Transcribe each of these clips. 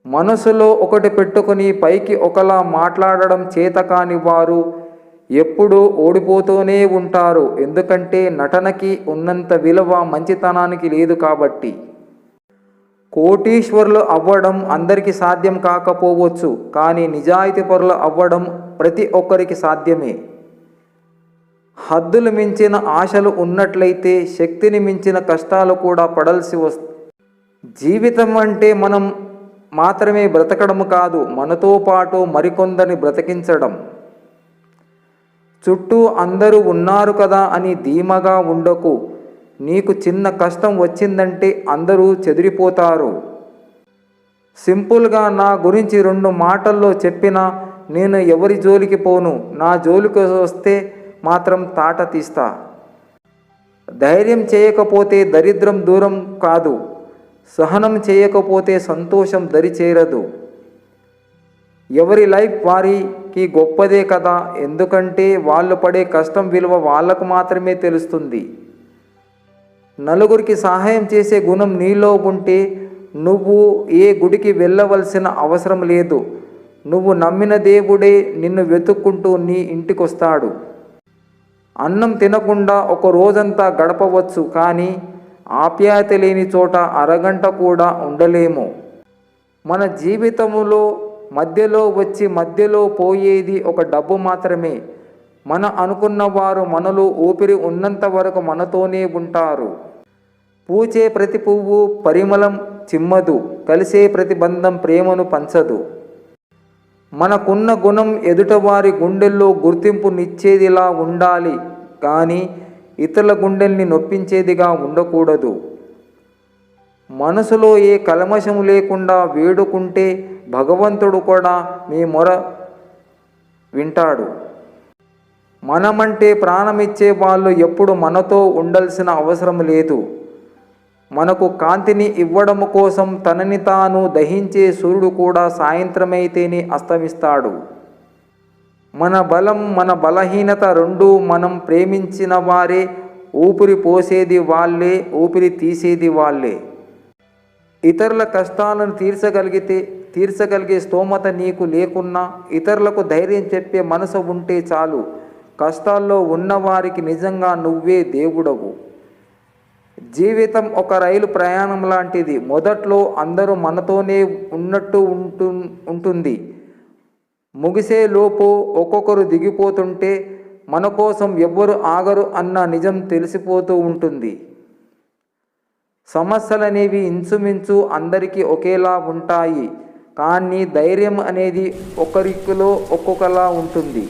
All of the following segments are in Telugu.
మనసులో ఒకటి పెట్టుకుని పైకి ఒకలా మాట్లాడడం చేతకాని వారు ఎప్పుడూ ఓడిపోతూనే ఉంటారు. ఎందుకంటే నటనకి ఉన్నంత విలువ మంచితనానికి లేదు కాబట్టి. కోటీశ్వరులు అవ్వడం అందరికీ సాధ్యం కాకపోవచ్చు, కానీ నిజాయితీపరులు అవ్వడం ప్రతి ఒక్కరికి సాధ్యమే. హద్దులు మించిన ఆశలు ఉన్నట్లయితే శక్తిని మించిన కష్టాలు కూడా పడాల్సి వస్తుంది. జీవితం అంటే మనం మాత్రమే బ్రతకడం కాదు, మనతో పాటు మరికొందరిని బ్రతికించడం. చుట్టూ అందరూ ఉన్నారు కదా అని ధీమాగా ఉండకు. నీకు చిన్న కష్టం వచ్చిందంటే అందరూ చెదిరిపోతారు. సింపుల్గా నా గురించి 2 మాటల్లో చెప్పినా నేను ఎవరి జోలికి పోను. నా జోలికి వస్తే మాత్రం తాట తీస్తా. ధైర్యం చేయకపోతే దరిద్రం దూరం కాదు, సహనం చేయకపోతే సంతోషం దరి చేరదు. ఎవరి లైఫ్ వారికి గొప్పదే కదా, ఎందుకంటే వాళ్ళు పడే కష్టం విలువ వాళ్ళకు మాత్రమే తెలుస్తుంది. నలుగురికి సహాయం చేసే గుణం నీలో ఉంటే నువ్వు ఏ గుడికి వెళ్ళవలసిన అవసరం లేదు. నువ్వు నమ్మిన దేవుడే నిన్ను వెతుక్కుంటూ నీ ఇంటికొస్తాడు. అన్నం తినకుండా ఒక రోజంతా గడపవచ్చు, కానీ ఆప్యాయత లేని చోట అరగంట కూడా ఉండలేము. మన జీవితంలో మధ్యలో వచ్చి మధ్యలో పోయేది ఒక డబ్బు మాత్రమే. మన అనుకున్న వారు మనలో ఊపిరి ఉన్నంత వరకు మనతోనే ఉంటారు. పూచే ప్రతి పువ్వు పరిమళం చిమ్మదు, కలిసే ప్రతి బంధం ప్రేమను పంచదు. మనకున్న గుణం ఎదుటవారి గుండెల్లో గుర్తింపునిచ్చేదిలా ఉండాలి, కానీ ఇతరుల గుండెల్ని నొప్పించేదిగా ఉండకూడదు. మనసులో ఏ కల్మషం లేకుండా వేడుకుంటే భగవంతుడు కూడా మీ మొర వింటాడు. మనమంటే ప్రాణమిచ్చే వాళ్ళు ఎప్పుడు మనతో ఉండాల్సిన అవసరం లేదు. మనకు కాంతిని ఇవ్వడం కోసం తనని తాను దహించే సూర్యుడు కూడా సాయంత్రమైతేనే అస్తమిస్తాడు. మన బలం మన బలహీనత రెండూ మనం ప్రేమించిన వారే. ఊపిరి పోసేది వాళ్ళే, ఊపిరి తీసేది వాళ్ళే. ఇతరుల కష్టాలను తీర్చగలిగే స్తోమత నీకు లేకున్నా ఇతరులకు ధైర్యం చెప్పే మనసు ఉంటే చాలు. కష్టాల్లో ఉన్నవారికి నిజంగా నువ్వే దేవుడవు. జీవితం ఒక రైలు ప్రయాణం లాంటిది. మొదట్లో అందరూ మనతోనే ఉన్నట్టు ఉంటుంది. ముగిసే లోపు ఒక్కొక్కరు దిగిపోతుంటే మన కోసం ఎవ్వరు ఆగరు అన్న నిజం తెలిసిపోతూ ఉంటుంది. సమస్యలనేవి ఇంచుమించు అందరికీ ఒకేలా ఉంటాయి, కానీ ధైర్యం అనేది ఒకరికిలో ఒక్కొక్కలా ఉంటుంది.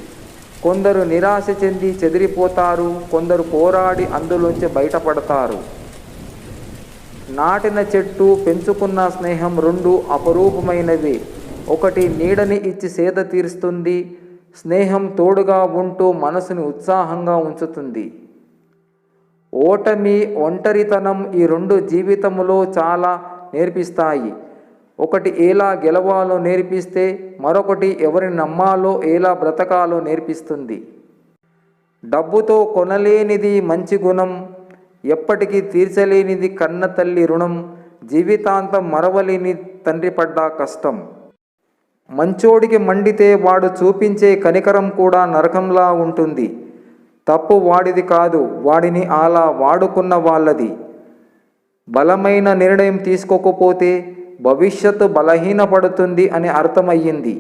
కొందరు నిరాశ చెంది చెదిరిపోతారు, కొందరు పోరాడి అందులోంచి బయటపడతారు. నాటిన చెట్టు, పెంచుకున్న స్నేహం రెండూ అపరూపమైనవి. ఒకటి నీడని ఇచ్చి సేద తీరుస్తుంది, స్నేహం తోడుగా ఉంటూ మనసుని ఉత్సాహంగా ఉంచుతుంది. ఓటమి, ఒంటరితనం ఈ రెండు జీవితంలో చాలా నేర్పిస్తాయి. ఒకటి ఎలా గెలవాలో నేర్పిస్తే మరొకటి ఎవరిని నమ్మాలో, ఎలా బ్రతకాలో నేర్పిస్తుంది. డబ్బుతో కొనలేనిది మంచి గుణం, ఎప్పటికీ తీర్చలేనిది కన్న తల్లి రుణం, జీవితాంతం మరవలేని తండ్రి పడ్డ కష్టం. మంచోడికి మండితే వాడు చూపించే కనికరం కూడా నరకంలా ఉంటుంది. తప్పు వాడిది కాదు, వాడిని అలా వాడుకున్న వాళ్ళది. బలమైన నిర్ణయం తీసుకోకపోతే భవిష్యత్తు బలహీనపడుతుంది అని అర్థమయ్యింది.